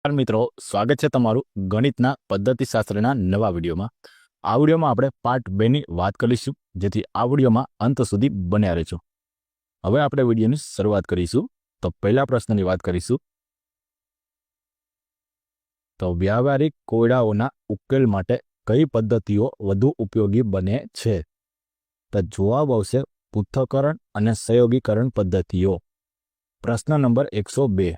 નમસ્કાર મિત્રો, સ્વાગત છે તમારું ગણિતના પદ્ધતિશાસ્ત્રના નવા વિડીયોમાં। આ વિડીયોમાં આપણે પાર્ટ 2 ની વાત કરીશું, જેથી આ વિડીયોમાં અંત સુધી બન્યા રહેજો। હવે આપણે વિડીયોની શરૂઆત કરીશું। તો પહેલા પ્રશ્નની વાત કરીશું। તો વ્યાવહારિક કોયડાઓના ઉકેલ માટે કઈ પદ્ધતિઓ વધુ ઉપયોગી બને છે? તો જવાબ આવશે પૃથ્થકરણ અને સંયોગીકરણ પદ્ધતિઓ। પ્રશ્ન નંબર 102,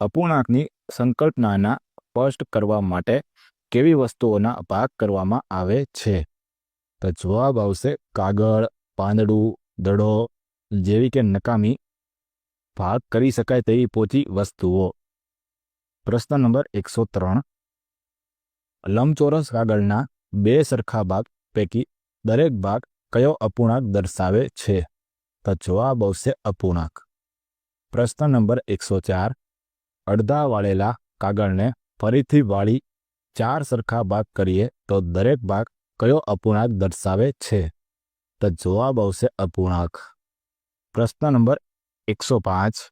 અપૂર્ણાંકની સંકલ્પનાના સ્પષ્ટ કરવા માટે કેવી વસ્તુઓના ભાગ કરવામાં આવે છે? તો જવાબ આવશે કાગળ, પાંદડું, દડો જેવી કે નકામી ભાગ કરી શકાય તેવી પોચી વસ્તુઓ। પ્રશ્ન નંબર 103, લંબચોરસ કાગળના બે સરખા ભાગ પૈકી દરેક ભાગ કયો અપૂર્ણાંક દર્શાવે છે? તો જવાબ આવશે અપૂર્ણાંક। પ્રશ્ન નંબર 104, અડધા વાળેલા કાગળને ફરીથી વાળી ચાર સરખા ભાગ કરીએ તો દરેક ભાગ કયો અપૂર્ણાંક દર્શાવે છે? તો જવાબ આવશે અપૂર્ણાંક। પ્રશ્ન નંબર 105,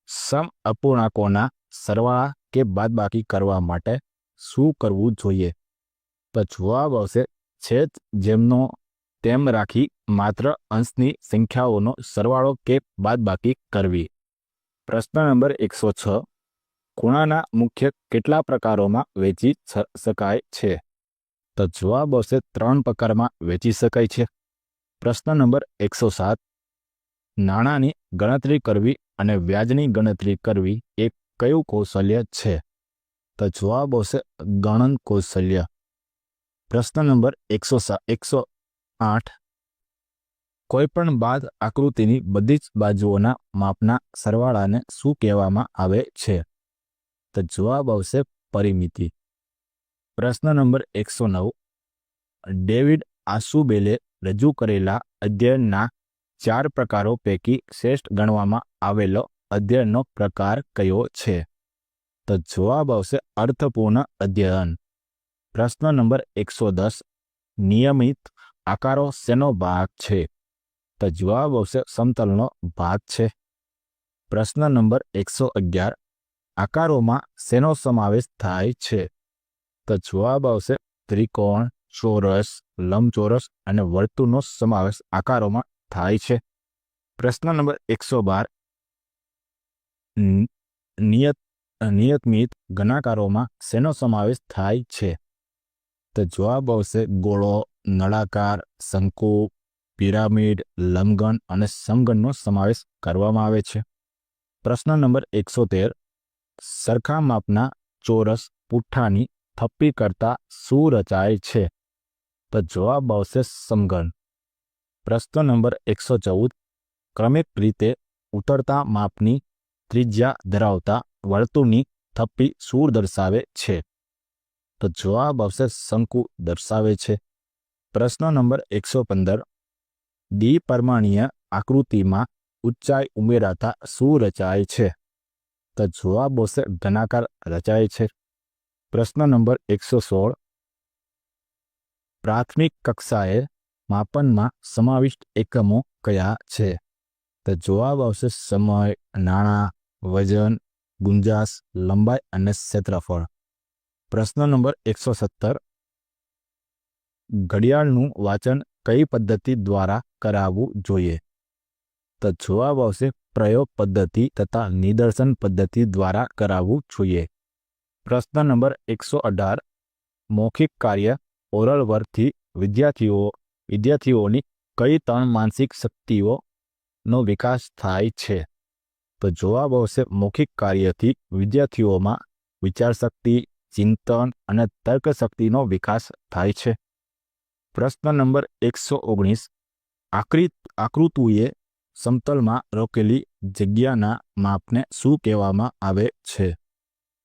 સમ અપૂર્ણાંકોના સરવાળા કે બાદબાકી કરવા માટે શું કરવું જોઈએ? તો જવાબ આવશે છેદ જેમનો તેમ રાખી માત્ર અંશની સંખ્યાઓનો સરવાળો કે બાદબાકી કરવી। પ્રશ્ન નંબર 106, ખૂણાના મુખ્ય કેટલા પ્રકારોમાં વહેંચી શકાય છે? તો જવાબ આવશે 3 પ્રકારમાં વહેંચી શકાય છે। પ્રશ્ન નંબર 107, નાણાંની ગણતરી કરવી અને વ્યાજની ગણતરી કરવી એ કયું કૌશલ્ય છે? તો જવાબ આવશે ગણન કૌશલ્ય। પ્રશ્ન નંબર 108, કોઈપણ બાદ આકૃતિની બધી જ બાજુઓના માપના સરવાળાને શું કહેવામાં આવે છે? તો જવાબ આવશે પરિમિતિ। પ્રશ્ન નંબર 109, ડેવિડ આસુબેલે રજૂ કરેલા અધ્યયનના 4 પ્રકારો પૈકી શ્રેષ્ઠ ગણવામાં આવેલો અધ્યયનનો પ્રકાર કયો છે? તો જવાબ આવશે અર્થપૂર્ણ અધ્યયન। પ્રશ્ન નંબર 110, નિયમિત આકારો શેનો ભાગ છે? તો જવાબ આવશે સમતલનો ભાગ છે। પ્રશ્ન નંબર 111, આકારોમાં શેનો સમાવેશ થાય છે? તો જવાબ આવશે ત્રિકોણ, ચોરસ, લંબચોરસ અને વર્તુળનો સમાવેશ આકારોમાં થાય છે। પ્રશ્ન નંબર 112, નિયમિત ઘનાકારોમાં શેનો સમાવેશ થાય છે? તો જવાબ આવશે ગોળો, નળાકાર, શંકુ, પિરામિડ, લંબઘન અને સમઘનનો સમાવેશ કરવામાં આવે છે। પ્રશ્ન નંબર 113, સરખા માપના ચોરસ પુઠ્ઠાની થપ્પી કરતા શું રચાય છે? તો જવાબ આવશે સમઘન। પ્રશ્ન નંબર 114, ક્રમિક રીતે ઉતરતા માપની ત્રિજ્યા ધરાવતા વર્તુળની થપ્પી શું દર્શાવે છે? તો જવાબ આવશે શંકુ દર્શાવે છે। પ્રશ્ન નંબર 115, દ્વિપરિમાણીય આકૃતિમાં ઊંચાઈ ઉમેરાતા શું રચાય છે? તો જવાબ આવશે ઘનાકાર રચાય છે। પ્રશ્ન નંબર 116, પ્રાથમિક કક્ષાએ માપનમાં સમાવિષ્ટ એકમો કયા છે? તો જવાબ આવશે સમય, નાણાં, વજન, ગુંજાશ, લંબાઈ અને ક્ષેત્રફળ। પ્રશ્ન નંબર 117, ઘડિયાળનું વાંચન કઈ પદ્ધતિ દ્વારા કરાવવું જોઈએ? તો જવાબ આવશે પ્રયોગ પદ્ધતિ તથા નિદર્શન પદ્ધતિ દ્વારા કરાવવું જોઈએ। પ્રશ્ન નંબર 118, મૌખિક કાર્ય ઓરલ વર્કથી વિદ્યાર્થીઓની કઈ 3 માનસિક શક્તિઓનો વિકાસ થાય છે? તો જવાબ આવશે મૌખિક કાર્યથી વિદ્યાર્થીઓમાં વિચારશક્તિ, ચિંતન અને તર્ક શક્તિનો વિકાસ થાય છે। પ્રશ્ન નંબર 119, આકૃતિએ સમતલમાં રોકેલી જગ્યાના માપને શું કહેવામાં આવે છે?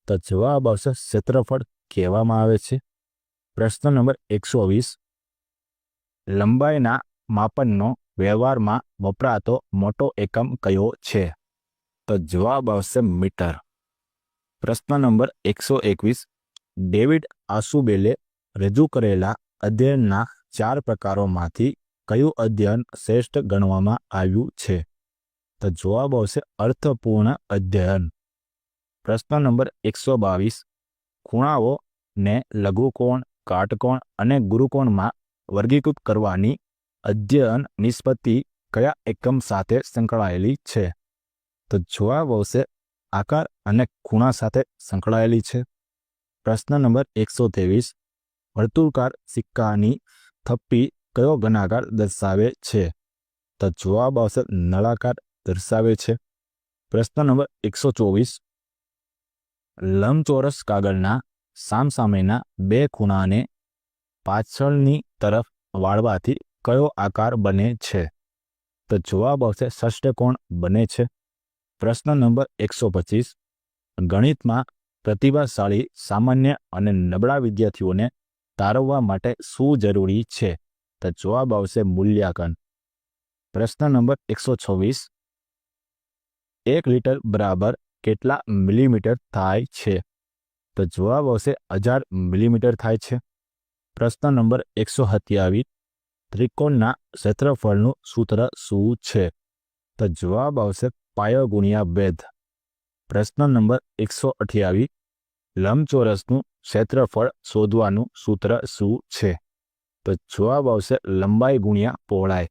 તો જવાબ આવશે ક્ષેત્રફળ કહેવામાં આવે છે। પ્રશ્ન નંબર 120, લંબાઈના માપનનો વ્યવહારમાં વપરાતો મોટો એકમ કયો છે? તો જવાબ આવશે મીટર। પ્રશ્ન નંબર 121, ડેવિડ આસુબેલે રજૂ કરેલા અધ્યયનના 4 પ્રકારોમાંથી કયું અધ્યયન શ્રેષ્ઠ ગણવામાં આવ્યું છે? તો જવાબ આવશે અર્થપૂર્ણ અધ્યયન। પ્રશ્ન નંબર 122 ખૂણાઓને લઘુકોણ, કાટકોણ અને ગુરુકોણમાં વર્ગીકૃત કરવાની અધ્યયન નિષ્પત્તિ કયા એકમ સાથે સંકળાયેલી છે? તો જવાબ આવશે આકાર અને ખૂણા સાથે સંકળાયેલી છે. પ્રશ્ન નંબર 123 વર્તુળાકાર સિક્કાની થપ્પી કયો ઘનાકાર દર્શાવે છે? તો જવાબ આવશે નળાકાર દર્શાવે છે. પ્રશ્ન નંબર 124 લંબચોરસ કાગળના સામસામેના બે ખૂણાને પાછળની તરફ વાળવાથી કયો આકાર બને છે? તો જવાબ આવશે ષષ્ઠકોણ બને છે. પ્રશ્ન નંબર 125 ગણિતમાં પ્રતિભાશાળી સામાન્ય અને નબળા વિદ્યાર્થીઓને તારવવા માટે શું જરૂરી છે? તો જવાબ આવશે મૂલ્યાંકન. પ્રશ્ન નંબર 126 1 લીટર બરાબર કેટલા મિલીમીટર થાય છે? તો જવાબ આવશે 1000 મિલીમીટર થાય છે. પ્રશ્ન નંબર 127 ત્રિકોણના ક્ષેત્રફળનું સૂત્ર શું છે? તો જવાબ આવશે પાયો ગુણ્યા બેધ. પ્રશ્ન નંબર 128 લંબચોરસનું ક્ષેત્રફળ શોધવાનું સૂત્ર શું છે? તો જવાબ આવશે લંબાઈ ગુણ્યા પહોળાઈ.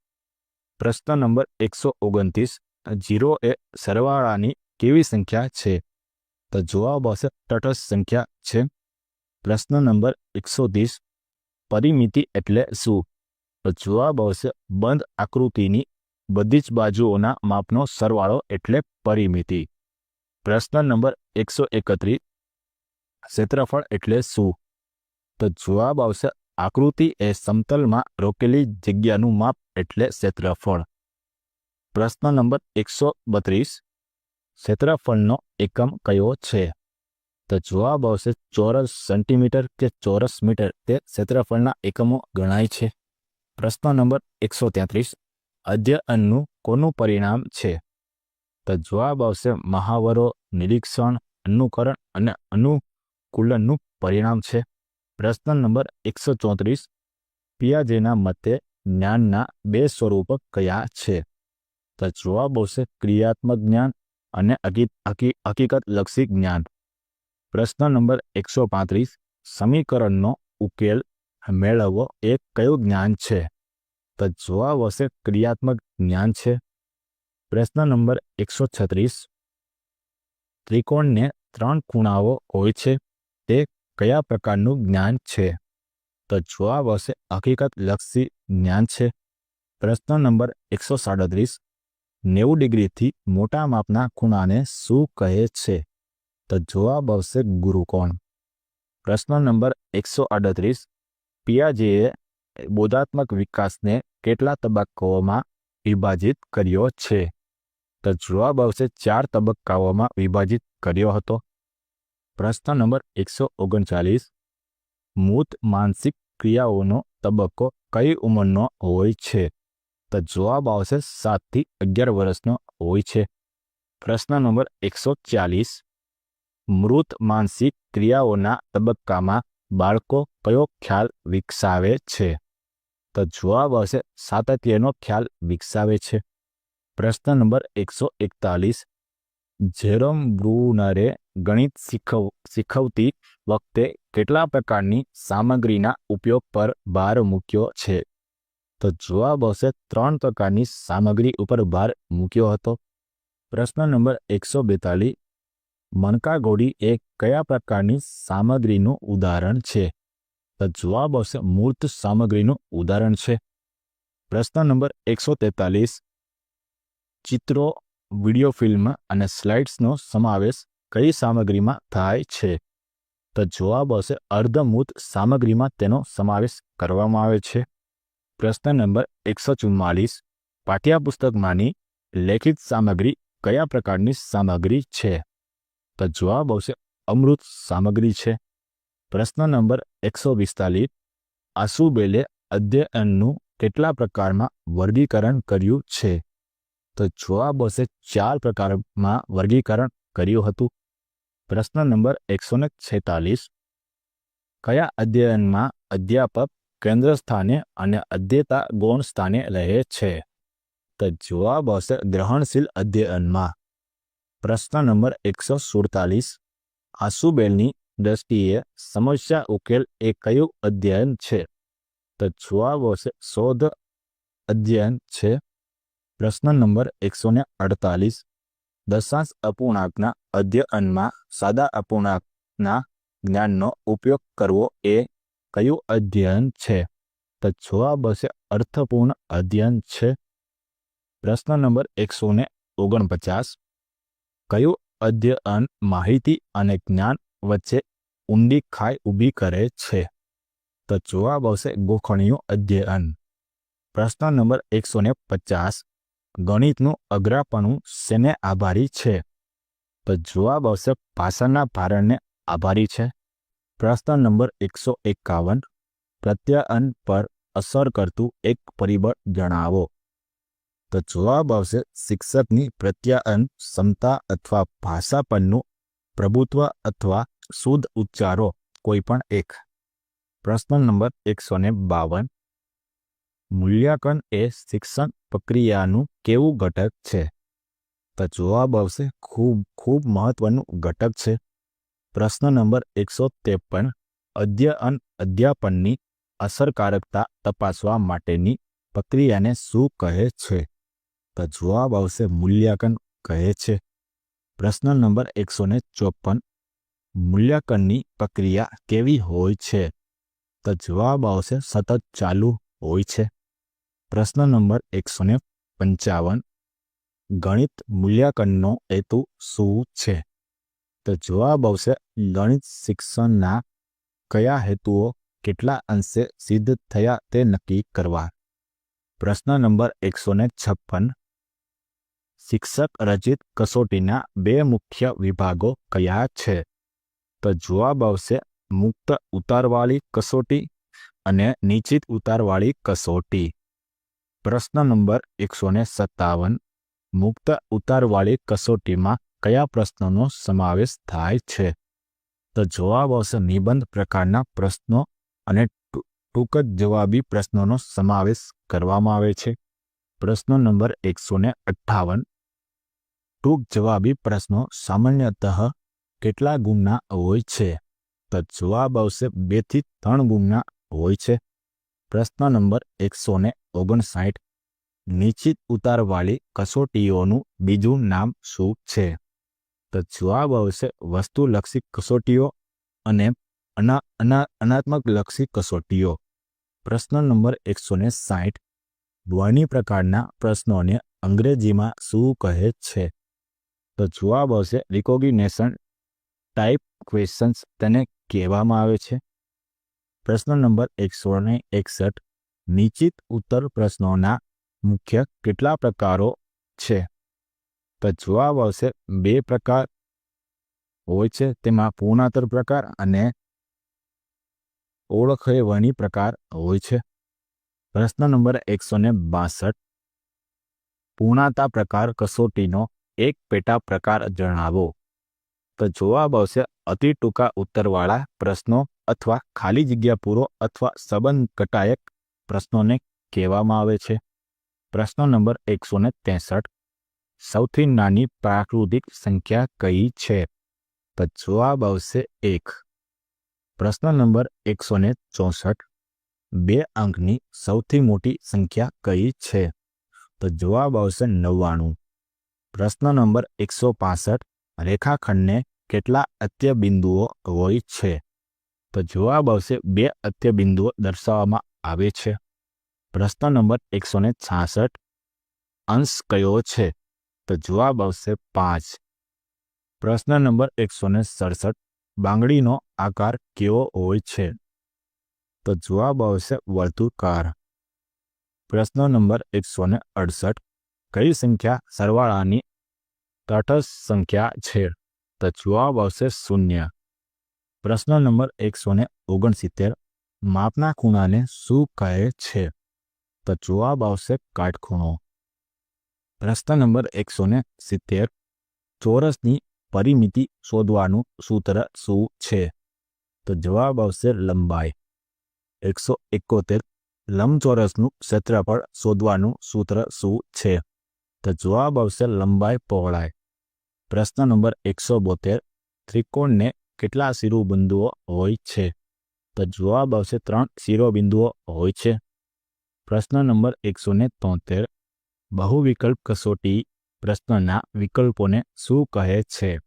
પ્રશ્ન નંબર 129 0 એ સરવાળાની કેવી સંખ્યા છે? તો જવાબ આવશે તટસ્થ સંખ્યા છે. પ્રશ્ન નંબર 130 પરિમિતિ એટલે શું? તો જવાબ આવશે બંધ આકૃતિની બધી જ બાજુઓના માપનો સરવાળો એટલે પરિમિતિ. પ્રશ્ન નંબર 131 ક્ષેત્રફળ એટલે શું? તો જવાબ આવશે આકૃતિ એ સમતલમાં રોકેલી જગ્યાનું માપ એટલે ક્ષેત્રફળ. પ્રશ્ન નંબર 132 ક્ષેત્રફળનો એકમ કયો છે? તો જવાબ આવશે ચોરસ સેન્ટીમીટર કે ચોરસ મીટર તે ક્ષેત્રફળના એકમો ગણાય છે. પ્રશ્ન નંબર 133 અધ્યયનનું કોનું પરિણામ છે? તો જવાબ આવશે મહાવરો, નિરીક્ષણ, અનુકરણ અને અનુકૂલનનું પરિણામ છે. પ્રશ્ન નંબર 134 પિયાજેના મતે જ્ઞાનના બે સ્વરૂપ કયા છે? તો જવાબ આવશે ક્રિયાત્મક જ્ઞાન અને હકીકતલક્ષી જ્ઞાન. પ્રશ્ન નંબર 135 સમીકરણનો ઉકેલ મેળવવો એ કયું જ્ઞાન છે? તો જવાબ આવશે ક્રિયાત્મક જ્ઞાન છે. પ્રશ્ન નંબર 136 ત્રિકોણને 3 ખૂણાઓ હોય છે તે કયા પ્રકારનું જ્ઞાન છે? તો જવાબ આવશે હકીકતલક્ષી જ્ઞાન છે. પ્રશ્ન નંબર 137 90 ડિગ્રીથી મોટા માપના ખૂણાને શું કહે છે? તો જવાબ આવશે ગુરુકોણ. પ્રશ્ન નંબર 138 પિયાજેએ બોધાત્મક વિકાસને કેટલા તબક્કાઓમાં વિભાજિત કર્યો છે? તો જવાબ આવશે 4 તબક્કાઓમાં વિભાજિત કર્યો હતો. પ્રશ્ન નંબર 139 મૂર્ત માનસિક ક્રિયાઓનો તબક્કો કઈ ઉંમરનો હોય છે? તો જવાબ આવશે 7 થી 11 વર્ષનો હોય છે. પ્રશ્ન નંબર 140 મૃત માનસિક ક્રિયાઓના તબક્કામાં બાળકો કયો ખ્યાલ વિકસાવે છે? તો જવાબ આવશે સાતત્યનો ખ્યાલ વિકસાવે છે. પ્રશ્ન નંબર 141 જેરોમ બ્રુનરે ગણિત શીખવતી વખતે કેટલા પ્રકારની સામગ્રીના ઉપયોગ પર ભાર મૂક્યો છે? તો જવાબ આવશે 3 પ્રકારની સામગ્રી ઉપર ભાર મૂક્યો હતો. પ્રશ્ન નંબર 142 મણકાગોળી એ કયા પ્રકારની સામગ્રીનું ઉદાહરણ છે? તો જવાબ આવશે મૂર્ત સામગ્રીનું ઉદાહરણ છે. પ્રશ્ન નંબર 143 ચિત્રો, વિડીયો ફિલ્મ અને સ્લાઇડ્સનો સમાવેશ કઈ સામગ્રીમાં થાય છે? તો જવાબ આવશે અર્ધમૂર્ત સામગ્રીમાં તેનો સમાવેશ કરવામાં આવે છે. પ્રશ્ન નંબર 144 પાઠ્યપુસ્તકમાંની લેખિત સામગ્રી કયા પ્રકારની સામગ્રી છે? તો જવાબ આવશે અમૃત સામગ્રી છે. પ્રશ્ન નંબર 145 આશુબેલે અધ્યયનનું કેટલા પ્રકારમાં વર્ગીકરણ કર્યું છે? તો જવાબ આવશે 4 પ્રકારમાં વર્ગીકરણ કર્યું હતું. પ્રશ્ન નંબર 146 કયા અધ્યયનમાં અધ્યાપક કેન્દ્ર સ્થાને અને અધ્યેતા ગૌણ સ્થાને રહે છે? તો જવાબ આવશે ગ્રહણશીલ અધ્યયનમાં. પ્રશ્ન નંબર 147 આસુબેલની દ્રષ્ટિએ સમસ્યા ઉકેલ એ કયું અધ્યયન છે? તો જવાબ આવશે શોધ અધ્યયન છે. પ્રશ્ન નંબર 148 દશાંશ અપૂર્ણાંકના અધ્યયનમાં સાદા અપૂર્ણાંકના જ્ઞાનનો ઉપયોગ કરવો એ કયું અધ્યયન છે? તો જવાબ આવશે અર્થપૂર્ણ અધ્યયન છે. પ્રશ્ન નંબર 149 કયું અધ્યયન માહિતી અને જ્ઞાન વચ્ચે ઊંડી ખાઈ ઊભી કરે છે? તો જવાબ આવશે ગોખણિયું અધ્યયન. પ્રશ્ન નંબર 150 ગણિતનું અઘરાપણું શેને આભારી છે? તો જવાબ આવશે ભાષાના ભારણને આભારી છે. પ્રશ્ન નંબર 151 પ્રત્યાયન પર અસર કરતું એક પરિબળ જણાવો. તો જવાબ આવશે શિક્ષકની પ્રત્યાયન ક્ષમતા અથવા ભાષા પરનું પ્રભુત્વ અથવા શુદ્ધ ઉચ્ચારો કોઈ પણ એક. પ્રશ્ન નંબર 152 મૂલ્યાંકન એ શિક્ષણ પ્રક્રિયાનું કેવું ઘટક છે? તો જવાબ આવશે ખૂબ મહત્વનું ઘટક છે. પ્રશ્ન નંબર 153 અધ્યાપનની અસરકારકતા તપાસવા માટેની પ્રક્રિયાને શું કહે છે? તો જવાબ આવશે મૂલ્યાંકન કહે છે. પ્રશ્ન નંબર 154 મૂલ્યાંકનની પ્રક્રિયા કેવી હોય છે? તો જવાબ આવશે સતત ચાલુ હોય છે. પ્રશ્ન નંબર 155 ગણિત મૂલ્યાંકનનો હેતુ શું છે? તો જવાબ આવશે ગણિત શિક્ષણના કયા હેતુઓ કેટલા અંશે સિદ્ધ થયા તે નક્કી કરવા. પ્રશ્ન નંબર 156 શિક્ષક રચિત કસોટીના બે મુખ્ય વિભાગો કયા છે? તો જવાબ આવશે મુક્ત ઉતારવાળી કસોટી અને નિશ્ચિત ઉતારવાળી કસોટી. પ્રશ્ન નંબર 157 મુક્ત ઉતારવાળી કસોટીમાં કયા પ્રશ્નોનો સમાવેશ થાય છે? તો જવાબ આવશે નિબંધ પ્રકારના પ્રશ્નો અને ટૂંક જ જવાબી પ્રશ્નોનો સમાવેશ કરવામાં આવે છે. પ્રશ્ન નંબર 158 ટૂંક જવાબી પ્રશ્નો સામાન્યતઃ કેટલા ગુણના હોય છે? તો જવાબ આવશે 2 થી 3 ગુણના હોય છે. પ્રશ્ન નંબર 159 નિશ્ચિત ઉતારવાળી કસોટીઓનું બીજું નામ શું છે? તો જવાબ આવશે વસ્તુલક્ષી કસોટીઓ અને અનાત્મકલક્ષી કસોટીઓ. પ્રશ્ન નંબર 160 ધ્વનિ પ્રકારના પ્રશ્નોને અંગ્રેજીમાં શું કહે છે? તો જવાબ આવશે રિકોગ્નિશન ટાઈપ ક્વેશ્ચન્સ તેને કહેવામાં આવે છે. પ્રશ્ન નંબર 161 નિશ્ચિત ઉત્તર પ્રશ્નોના મુખ્ય કેટલા પ્રકારો છે? તો જવાબ આવશે 2 પ્રકાર હોય છે. તેમાં પૂર્ણાંતર પ્રકાર અને ઓળખેવણી પ્રકાર હોય છે. પ્રશ્ન નંબર 162 પૂર્ણાતા પ્રકાર કસોટીનો એક પેટા પ્રકાર જણાવો. તો જવાબ આવશે અતિ ટૂંકા ઉત્તરવાળા પ્રશ્નો અથવા ખાલી જગ્યા પૂરો અથવા સંબંધ ઘટાયક પ્રશ્નોને કહેવામાં આવે છે. પ્રશ્ન નંબર 163 સૌથી નાની પ્રાકૃતિક સંખ્યા કઈ છે? તો જવાબ આવશે 1. પ્રશ્ન નંબર 164 2 અંકની સૌથી મોટી સંખ્યા કઈ છે? તો જવાબ આવશે 99. પ્રશ્ન નંબર 165 રેખાખંડને કેટલા અંત્યબિંદુઓ હોય છે? તો જવાબ આવશે 2 અંત્યબિંદુઓ દર્શાવવામાં આવે છે. પ્રશ્ન નંબર 166 અંશ કયો છે? તો જવાબ આવશે 5. પ્રશ્ન નંબર 167 બાંગડીનો આકાર કેવો હોય છે? તો જવાબ આવશે વર્તુળાકાર. પ્રશ્ન નંબર 168 કઈ સંખ્યા સરવાળાની તટસ્થ સંખ્યા છે? તો જવાબ આવશે 0. પ્રશ્ન નંબર 169 માપના ખૂણાને શું કહે છે? તો જવાબ આવશે કાટખૂણો. પ્રશ્ન નંબર 170 ચોરસની પરિમિતિ શોધવાનું સૂત્ર શું છે? તો જવાબ આવશે લંબાઈ. 171 લંબચોરસનું ક્ષેત્રફળ શોધવાનું સૂત્ર શું છે? તો જવાબ આવશે લંબાઈ પહોળાઈ. પ્રશ્ન નંબર 172 ત્રિકોણને કેટલા શિરોબિંદુઓ હોય છે? તો જવાબ આવશે 3 શિરોબિંદુઓ હોય છે. પ્રશ્ન નંબર 173 બહુવિકલ્પ કસોટી પ્રશ્નના વિકલ્પોને શું કહે છે?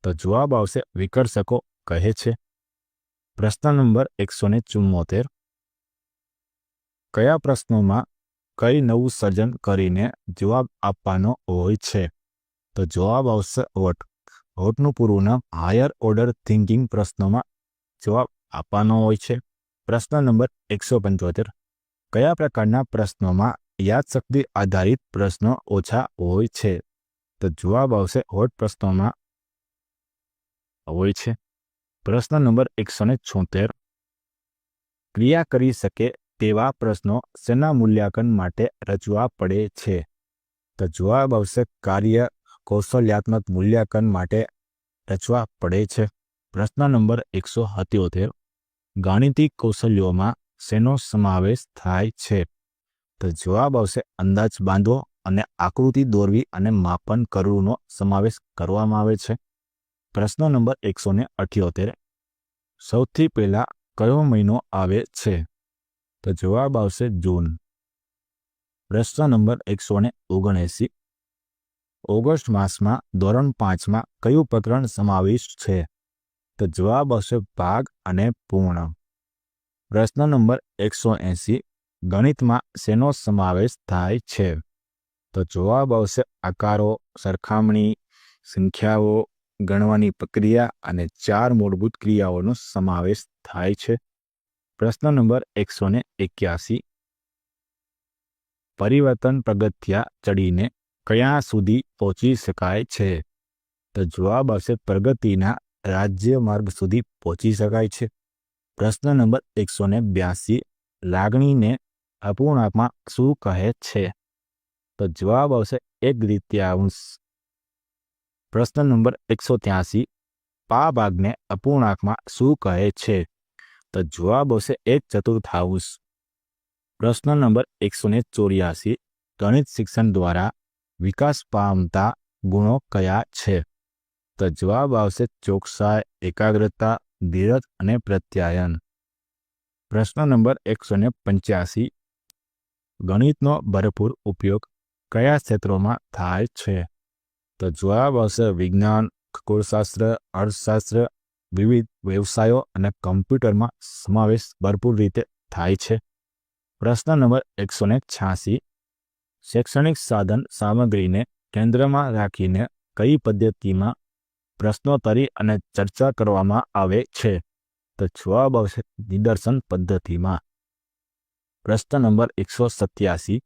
તો જવાબ આવશે વિકર્ષકો કહે છે. પ્રશ્ન નંબર 174 કયા પ્રશ્નોમાં કઈ નવું સર્જન કરીને જવાબ આપવાનો હોય છે? તો જવાબ આવશે હોટ. હોટનું પૂરું નામ હાયર ઓર્ડર થિંકિંગ પ્રશ્નોમાં જવાબ આપવાનો હોય છે. પ્રશ્ન નંબર 175 કયા પ્રકારના પ્રશ્નોમાં યાદશક્તિ આધારિત પ્રશ્નો ઓછા હોય છે? તો જવાબ આવશે હોટ પ્રશ્નોમાં હોય છે. પ્રશ્ન નંબર 176 ક્રિયા કરી શકે તેવા પ્રશ્નો શેના મૂલ્યાંકન માટે રચવા પડે છે? તો જવાબ આવશે કાર્ય કૌશલ્યાત્મક મૂલ્યાંકન માટે રચવા પડે છે. પ્રશ્ન નંબર 177 ગાણિતિક કૌશલ્યોમાં શેનો સમાવેશ થાય છે? તો જવાબ આવશે અંદાજ બાંધવો અને આકૃતિ દોરવી અને માપન કરવુંનો સમાવેશ કરવામાં આવે છે. પ્રશ્ન નંબર 178 સૌથી પહેલા કયો મહિનો આવે છે? તો જવાબ આવશે જૂન. પ્રશ્ન નંબર 179 ઓગસ્ટ માસમાં ધોરણ 5માં કયું પ્રકરણ સમાવિષ્ટ છે? તો જવાબ આવશે ભાગ અને પૂર્ણ. પ્રશ્ન નંબર 180 ગણિતમાં શેનો સમાવેશ થાય છે? તો જવાબ આવશે આકારો, સરખામણી, સંખ્યાઓ, ગણવાની પ્રક્રિયા અને 4 મૂળભૂત ક્રિયાઓનો સમાવેશ થાય છે. પ્રશ્ન નંબર 181 પરિવર્તન પગથિયા ચડીને ક્યાં સુધી પહોંચી શકાય છે? તો જવાબ આવશે પ્રગતિના રાજ્ય માર્ગ સુધી પહોંચી શકાય છે. પ્રશ્ન નંબર 182 લાગણીને અપૂર્ણાંકમાં શું કહે છે? તો જવાબ આવશે 1/3. પ્રશ્ન નંબર 183 પા ભાગને અપૂર્ણાંકમાં શું કહે છે? તો જવાબ આવશે 1/4. પ્રશ્ન નંબર 184 ગણિત શિક્ષણ દ્વારા વિકાસ પામતા ગુણો કયા છે? તો જવાબ આવશે ચોકસાઈ, એકાગ્રતા, ધીરજ અને પ્રત્યાયન. પ્રશ્ન નંબર 185 ગણિતનો ભરપૂર ઉપયોગ કયા ક્ષેત્રોમાં થાય છે? તો જવાબ આવશે વિજ્ઞાન, ખગોળશાસ્ત્ર, અર્થશાસ્ત્ર, વિવિધ વ્યવસાયો અને કમ્પ્યુટરમાં સમાવેશ ભરપૂર રીતે થાય છે. પ્રશ્ન નંબર 186 શૈક્ષણિક સાધન સામગ્રીને કેન્દ્રમાં રાખીને કઈ પદ્ધતિમાં પ્રશ્નોત્તરી અને ચર્ચા કરવામાં આવે છે? તો જવાબ આવશે નિદર્શન પદ્ધતિમાં. પ્રશ્ન નંબર 187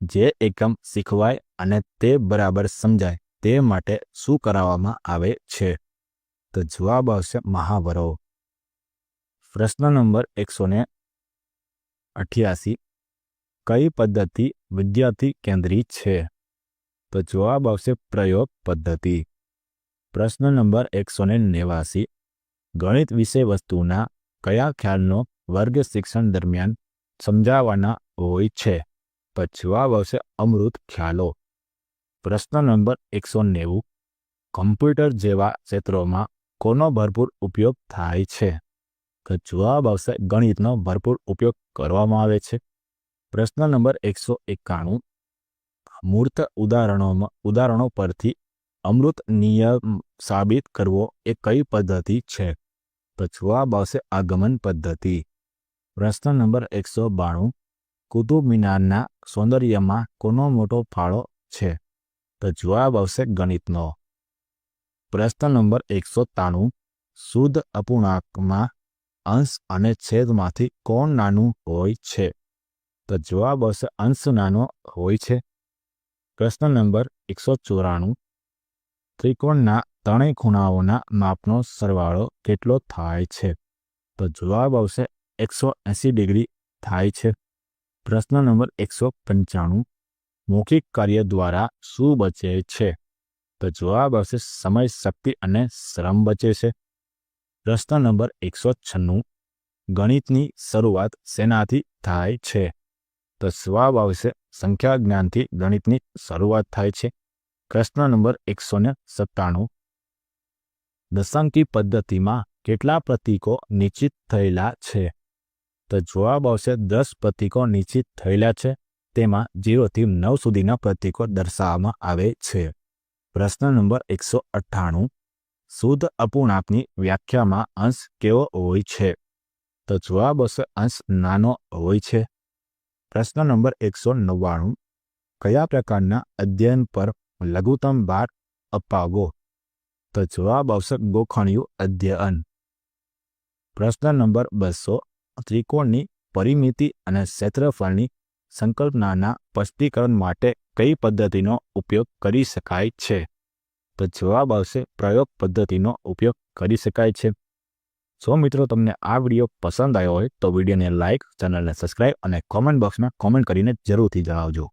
જે એકમ શીખવાય અને તે બરાબર સમજાય તે માટે શું કરાવવામાં આવે છે? તો જવાબ આવશે મહાવરો. પ્રશ્ન નંબર 188 કઈ પદ્ધતિ વિદ્યાર્થી કેન્દ્રિત છે? તો જવાબ આવશે પ્રયોગ પદ્ધતિ. પ્રશ્ન નંબર 189 ગણિત વિષય વસ્તુના કયા ખ્યાલનો વર્ગ શિક્ષણ દરમિયાન સમજાવવાના હોય છે? તો જવાબ આવશે અમૂર્ત ખ્યાલો. પ્રશ્ન નંબર 190 કમ્પ્યુટર જેવા ક્ષેત્રોમાં કોનો ભરપૂર ઉપયોગ થાય છે? તો જવાબ આવશે ગણિતનો ભરપૂર ઉપયોગ કરવામાં આવે છે. પ્રશ્ન નંબર 191 મૂર્ત ઉદાહરણો પરથી અમૃત નિયમ સાબિત કરવો એ કઈ પદ્ધતિ છે? તો જવાબ આવશે આગમન પદ્ધતિ. પ્રશ્ન નંબર 192 કુતુબ મિનારના સૌંદર્યમાં કોનો મોટો ફાળો છે? તો જવાબ આવશે ગણિતનો. પ્રશ્ન નંબર 193 શુદ્ધ અપૂર્ણાંકમાં અંશ અને છેદમાંથી કોણ નાનું હોય છે? તો જવાબ આવશે અંશ નાનો હોય છે. પ્રશ્ન નંબર 194 ત્રિકોણના ત્રણેય ખૂણાઓના માપનો સરવાળો કેટલો થાય છે? તો જવાબ આવશે 180 ડિગ્રી થાય છે. પ્રશ્ન નંબર 195 મૌખિક કાર્ય દ્વારા શું બચે છે? તો જવાબ આવશે સમય, શક્તિ અને શ્રમ બચે છે. પ્રશ્ન નંબર 196 ગણિતની શરૂઆત શેનાથી થાય છે? તો જવાબ આવશે સંખ્યા જ્ઞાનથી ગણિતની શરૂઆત થાય છે. પ્રશ્ન નંબર 197 દશાંકી પદ્ધતિમાં કેટલા પ્રતીકો નિશ્ચિત થયેલા છે? તો જવાબ આવશે 10 પ્રતીકો નિશ્ચિત થયેલા છે. તેમાં 0 થી 9 સુધીના પ્રતીકો દર્શાવવામાં આવે છે. પ્રશ્ન નંબર 198 શુદ્ધ અપૂર્ણાંકની વ્યાખ્યામાં અંશ કેવો હોય છે? તો જવાબ આવશે અંશ નાનો હોય છે. પ્રશ્ન નંબર 199 કયા પ્રકારના અધ્યયન પર લઘુત્તમ ભાર અપાવવો? તો જવાબ આવશે ગોખણિયું અધ્યયન. પ્રશ્ન નંબર 200 ત્રિકોણની પરિમિતિ અને ક્ષેત્રફળની સંકલ્પનાના સ્પષ્ટીકરણ માટે કઈ પદ્ધતિનો ઉપયોગ કરી શકાય છે? તો જવાબ આવશે પ્રયોગ પદ્ધતિનો ઉપયોગ કરી શકાય છે. જો મિત્રો તમને આ વિડીયો પસંદ આવ્યો હોય તો વિડીયોને લાઇક, ચેનલને સબસ્ક્રાઇબ અને કોમેન્ટ બોક્સમાં કોમેન્ટ કરીને જરૂરથી જણાવજો.